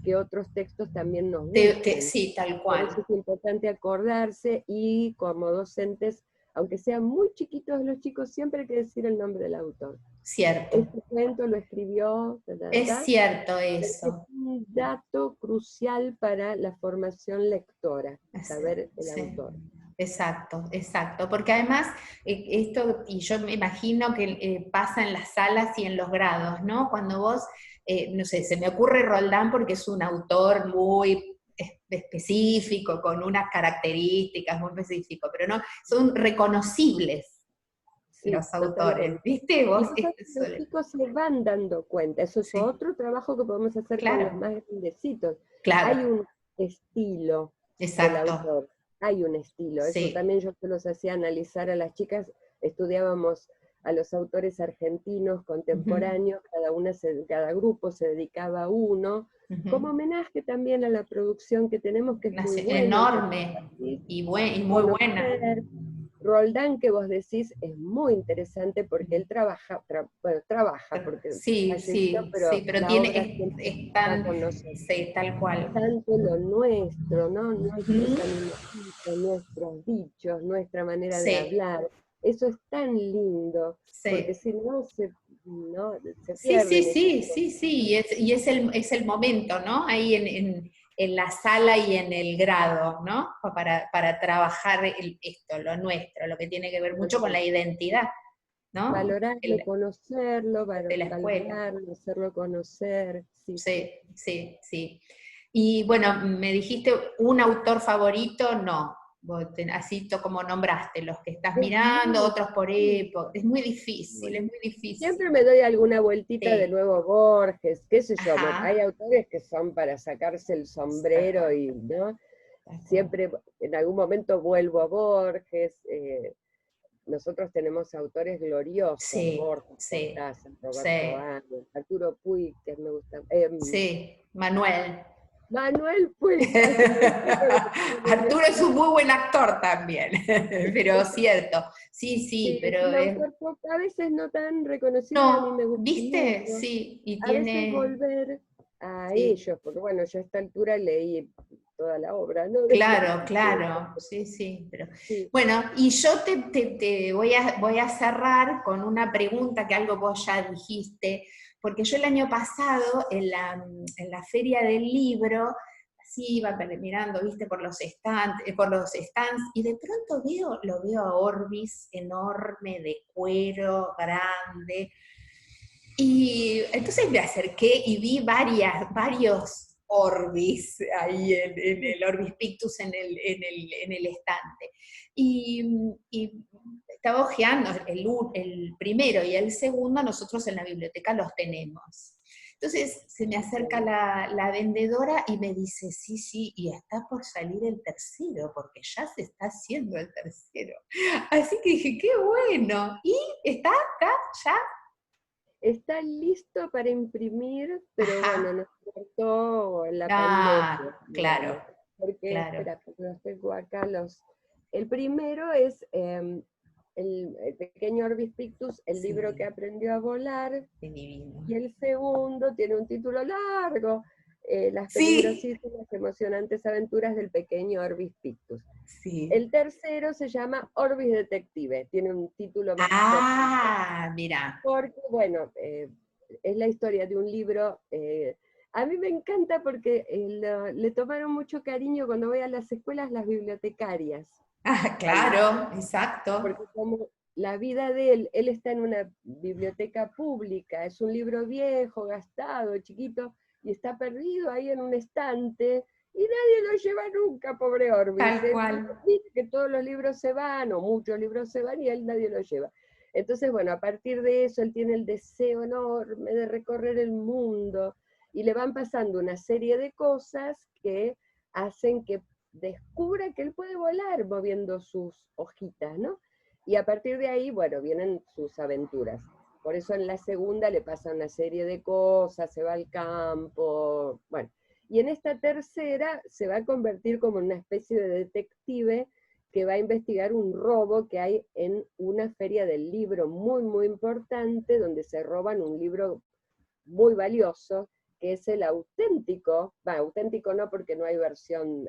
que otros textos también nos gusten. Sí, tal Por eso cual. es importante acordarse y como docentes, aunque sean muy chiquitos los chicos, siempre hay que decir el nombre del autor. Cierto. Este cuento lo escribió, ta, ta, Es ta, cierto porque es eso. un dato crucial para la formación lectora, Sí, saber el sí. autor. Exacto, exacto. Porque además, esto, y yo me imagino que pasa en las salas y en los grados, ¿no? Cuando vos, no sé, se me ocurre Roldán porque es un autor muy específico, con unas características muy específicas, pero no, son reconocibles Sí, los autores, totalmente. ¿viste? Y Vos, vos sabés que los chicos se van dando cuenta, eso es sí, otro trabajo que podemos hacer con los claro, más grandecitos. Hay claro, un estilo del exacto, autor, hay un estilo, eso sí, también yo se los hacía analizar a las chicas, estudiábamos a los autores argentinos contemporáneos, cada grupo se dedicaba a uno, como homenaje también a la producción que tenemos, que es muy buena. Enorme y muy buena. Roldán, que vos decís, es muy interesante porque él trabaja, porque sí, falleció, pero la tiene, obra siempre está con nosotros. sí, tal cual. Tanto lo nuestro, ¿no? Nuestros animalitos, nuestros dichos, nuestra manera de hablar. Eso es tan lindo, porque si no se pierden esas cosas. y es el momento, ¿no? Ahí en la sala y en el grado, ¿no? Para trabajar esto, lo nuestro, lo que tiene que ver mucho con la identidad, ¿no? Valorarlo, conocerlo, de la escuela. valorarlo, hacerlo conocer. Sí. Y bueno, me dijiste un autor favorito, no. Así como nombraste, los que estás mirando, otros por época. Es muy difícil, es muy difícil. Siempre me doy alguna vueltita de nuevo Borges, qué sé yo. Hay autores que son para sacarse el sombrero y, ¿no? Siempre, en algún momento vuelvo a Borges. Nosotros tenemos autores gloriosos, Borges, Cortázar, Roberto Ángel, Arturo Puig, que me gusta. Manuel. Manuel Puig. Arturo es un muy buen actor también, pero cierto. Sí, pero es un autor a veces no tan reconocido, a mí me gusta ¿viste? mucho. Sí, y a veces volver a ellos, porque bueno, yo a esta altura leí toda la obra, ¿no? Claro, sí. Bueno, y yo te voy a cerrar con una pregunta que algo vos ya dijiste, porque yo el año pasado, en la Feria del Libro, así iba mirando, viste, por los stands, y de pronto lo veo a Orbis, enorme, de cuero, grande, y entonces me acerqué y vi varios Orbis ahí en el Orbis Pictus en el estante. Y estaba hojeando el primero y el segundo, nosotros en la biblioteca los tenemos. Entonces se me acerca la vendedora y me dice, sí, y está por salir el tercero, porque ya se está haciendo el tercero. Así que dije, qué bueno. ¿Y está acá ya? Está listo para imprimir, pero bueno, nos cortó la pandemia. Claro. Porque, espera, porque los tengo acá. El primero es el pequeño Orbis Pictus, el libro que aprendió a volar. Y el segundo tiene un título largo, Las peligrosísimas, emocionantes aventuras del pequeño Orbis Pictus. El tercero se llama Orbis Detective, tiene un título más corto. Mira. Porque, bueno, es la historia de un libro. A mí me encanta porque le tomaron mucho cariño cuando voy a las escuelas las bibliotecarias. Claro, exacto. Porque como la vida de él está en una biblioteca pública, es un libro viejo, gastado, chiquito, y está perdido ahí en un estante, y nadie lo lleva nunca, pobre Orbis. Tal cual. Dice que todos los libros se van, o muchos libros se van, y él nadie lo lleva. Entonces, bueno, a partir de eso, él tiene el deseo enorme de recorrer el mundo, y le van pasando una serie de cosas que hacen que descubra que él puede volar moviendo sus hojitas, ¿no? Y a partir de ahí, bueno, vienen sus aventuras. Por eso en la segunda le pasa una serie de cosas, se va al campo, bueno. Y en esta tercera se va a convertir como en una especie de detective que va a investigar un robo que hay en una feria del libro muy importante, donde se roban un libro muy valioso, que es el auténtico no porque no hay versión,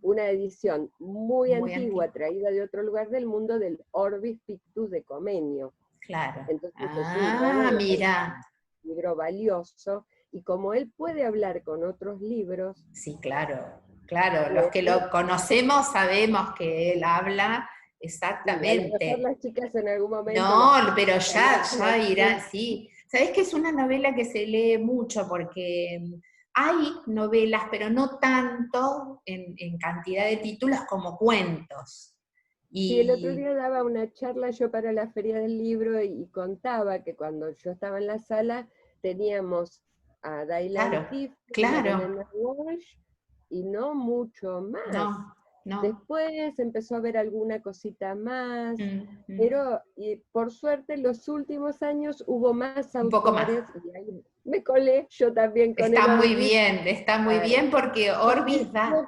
una edición muy antigua, traída de otro lugar del mundo, del Orbis Pictus de Comenio. Claro. Entonces es mira. Un libro valioso, y como él puede hablar con otros libros... Sí, claro, los que lo conocemos sabemos que él habla exactamente. Sí, a lo mejor las chicas en algún momento... No, pero ya irá, sí. ¿Sabés que es una novela que se lee mucho? Porque hay novelas, pero no tanto en cantidad de títulos como cuentos. Sí, el otro día daba una charla yo para la Feria del Libro y contaba que cuando yo estaba en la sala teníamos a Daylan Tiff, a Elena Walsh, y no mucho más. No. Después empezó a haber alguna cosita más, Mm. pero y por suerte en los últimos años hubo más Un poco más. autores, y ahí me colé yo también con el Orbis. Está muy Claro, bien porque porque Orbis da. yo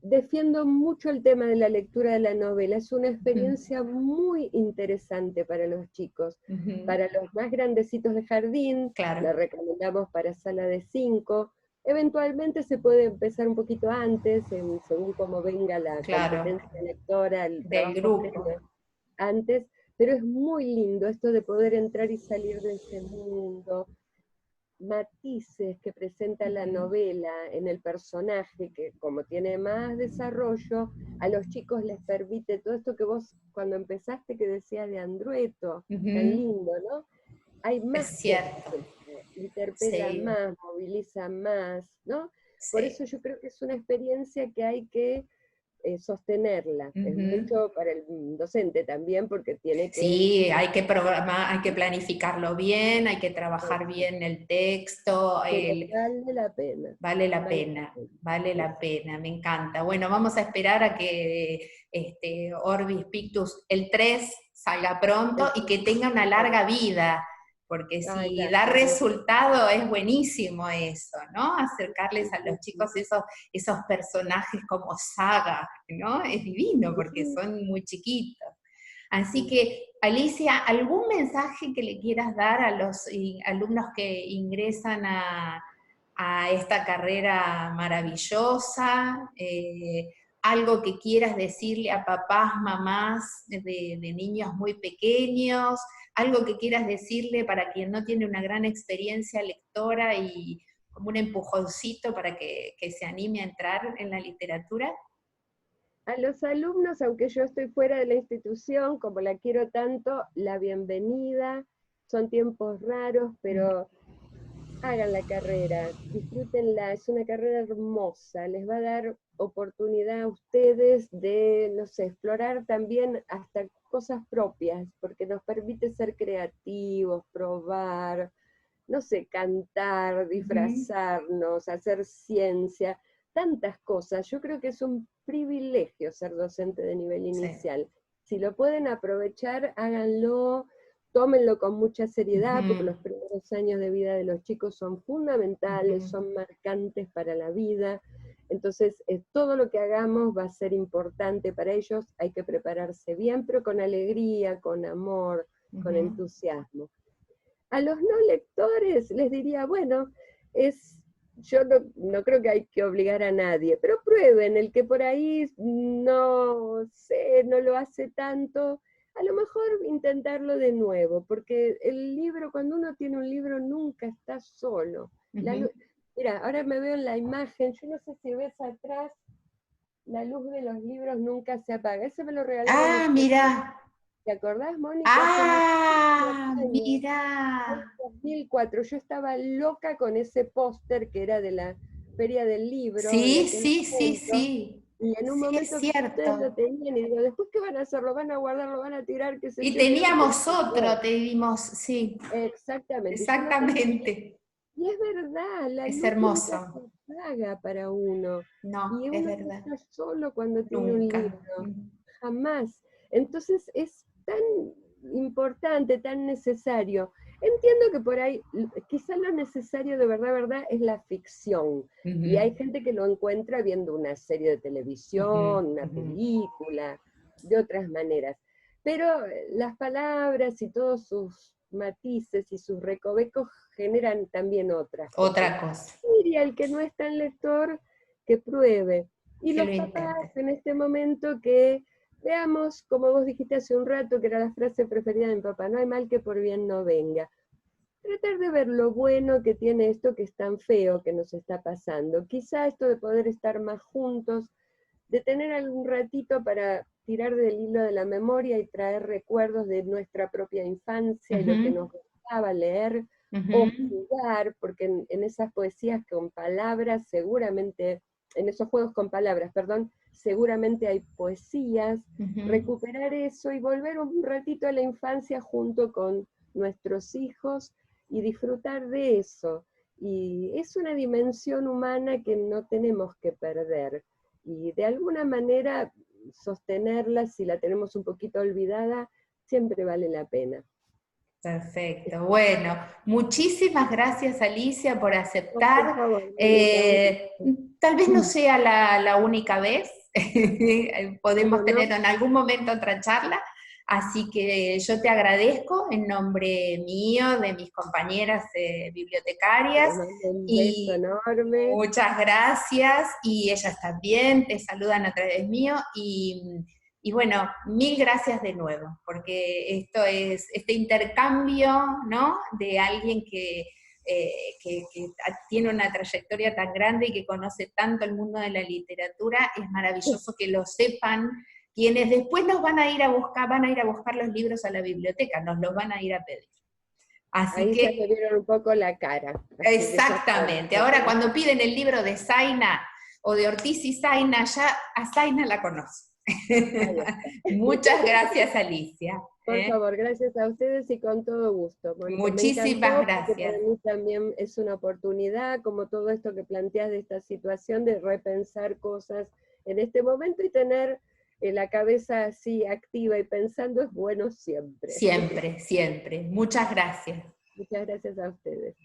defiendo mucho el tema de la lectura de la novela, es una Ujú, experiencia muy interesante para los chicos. ujú, Para los más grandecitos de jardín, la claro, recomendamos para sala de 5. Eventualmente se puede empezar un poquito antes, según cómo venga la claro, competencia lectora, el del trabajo grupo. previo antes, pero es muy lindo esto de poder entrar y salir de ese mundo, matices que presenta la Ujú, novela en el personaje, que como tiene más desarrollo, a los chicos les permite todo esto que vos cuando empezaste que decías de Andrueto, tan ujú, lindo, ¿no? Hay es más cosas, cierto, interpela sí, más, moviliza más, ¿no? Por eso sí. yo creo que es una experiencia que hay que sostenerla. Es Ujú. mucho para el docente también, porque tiene que... Sí, hay que programar, hay que planificarlo bien, hay que trabajar bien el texto, Pero vale la pena, vale la pena. vale Sí. la pena, me encanta. Bueno, vamos a esperar a que Orbis Pictus, el 3 salga pronto y que tenga una larga vida, porque Ay, si da gracias, Dios. resultado es buenísimo eso, ¿no? Acercarles Sí, a sí, los sí. chicos esos personajes como Saga, ¿no? Es divino porque Sí, son muy chiquitos. Así sí. que, Alicia, ¿algún mensaje que le quieras dar a los alumnos que ingresan a esta carrera maravillosa? ¿Algo que quieras decirle a papás, mamás de niños muy pequeños? ¿Algo que quieras decirle para quien no tiene una gran experiencia lectora y como un empujoncito para que se anime a entrar en la literatura? A los alumnos, aunque yo estoy fuera de la institución, como la quiero tanto, la bienvenida. Son tiempos raros, pero hagan la carrera, disfrútenla, es una carrera hermosa, les va a dar oportunidad a ustedes de, no sé, explorar también hasta cosas propias, porque nos permite ser creativos, probar, no sé, cantar, Ujú, disfrazarnos, hacer ciencia, tantas cosas. Yo creo que es un privilegio ser docente de nivel sí. inicial. Si lo pueden aprovechar, háganlo, tómenlo con mucha seriedad, porque Ujú, los primeros años de vida de los chicos son fundamentales, ujú, son marcantes para la vida. Entonces, todo lo que hagamos va a ser importante para ellos, hay que prepararse bien, pero con alegría, con amor, con ujú. entusiasmo. A los no lectores les diría, bueno, yo no creo que hay que obligar a nadie, pero prueben, el que por ahí no sé, no lo hace tanto, a lo mejor intentarlo de nuevo, porque el libro, cuando uno tiene un libro, nunca está solo. Ujú. Mira, ahora me veo en la imagen, yo no sé si ves atrás, la luz de los libros nunca se apaga. Ese me lo regalaron Ah, ustedes. mira. ¿Te acordás, Mónica? Hace muchísimos Ah, años, mira. en el 2004. Yo estaba loca con ese póster que era de la Feria del Libro de Sí, aquel sí, sí, momento. sí. Y en un Sí, es momento vi que ustedes lo cierto. tenían y digo, ¿después qué van a hacer? ¿Lo van a guardar? ¿Lo van a tirar? ¿Qué sé Y yo? Creo que teníamos otro, te dimos, sí, exactamente, yo lo tenía. exactamente. Y es verdad, la Es luz nunca se hermoso. apaga para uno. No, Y es uno no verdad. está solo cuando tiene un Nunca. libro, jamás. Entonces es tan importante, tan necesario. Entiendo que por ahí, quizá lo necesario de verdad, verdad, es la ficción. Y hay Ujú, gente que lo encuentra viendo una serie de ujú, televisión, una ujú. película, de otras maneras. Pero las palabras y todos sus matices y sus recovecos generan también otras cosas. Otra cosa, Y el que no es tan lector, que pruebe. Y que los lo papás intente. en este momento que veamos, como vos dijiste hace un rato, que era la frase preferida de mi papá, no hay mal que por bien no venga. Tratar de ver lo bueno que tiene esto que es tan feo que nos está pasando. Quizá esto de poder estar más juntos, de tener algún ratito para tirar del hilo de la memoria y traer recuerdos de nuestra propia infancia y lo que Ujú, nos gustaba leer, o ujú, jugar, porque en esas poesías con palabras seguramente, en esos juegos con palabras, perdón, seguramente hay poesías, ujú. recuperar eso y volver un ratito a la infancia junto con nuestros hijos y disfrutar de eso. Y es una dimensión humana que no tenemos que perder. y de alguna manera sostenerla, si la tenemos un poquito olvidada, siempre vale la pena. Perfecto. Bueno, muchísimas gracias, Alicia, por No, por aceptar. favor, Mónica, un Tal vez no gusto. sea la única vez, ¿Cómo podemos no? tener en algún momento otra charla, así que yo te agradezco en nombre mío, de mis compañeras bibliotecarias, Les mando un beso y enorme. muchas gracias, y ellas también te saludan a través mío, y bueno, mil gracias de nuevo, porque esto es este intercambio, ¿no? De alguien que tiene una trayectoria tan grande y que conoce tanto el mundo de la literatura, es maravilloso que lo sepan quienes después nos van a ir a buscar los libros a la biblioteca, nos los van a ir a pedir. Así Ahí ya me que, vieron un poco la cara. Así que ya exactamente, ahora cuando piden el libro de Zaina o de Ortiz y Zaina, ya a Zaina la conoce. ahí está. Muchas gracias, Alicia. Por favor, gracias a ustedes y con todo gusto, Mónica. Me Muchísimas encantó porque para gracias. mí también es una oportunidad, como todo esto que planteas de esta situación, de repensar cosas en este momento y tener la cabeza así activa y pensando es bueno siempre. Siempre, siempre. Muchas gracias. Muchas gracias a ustedes.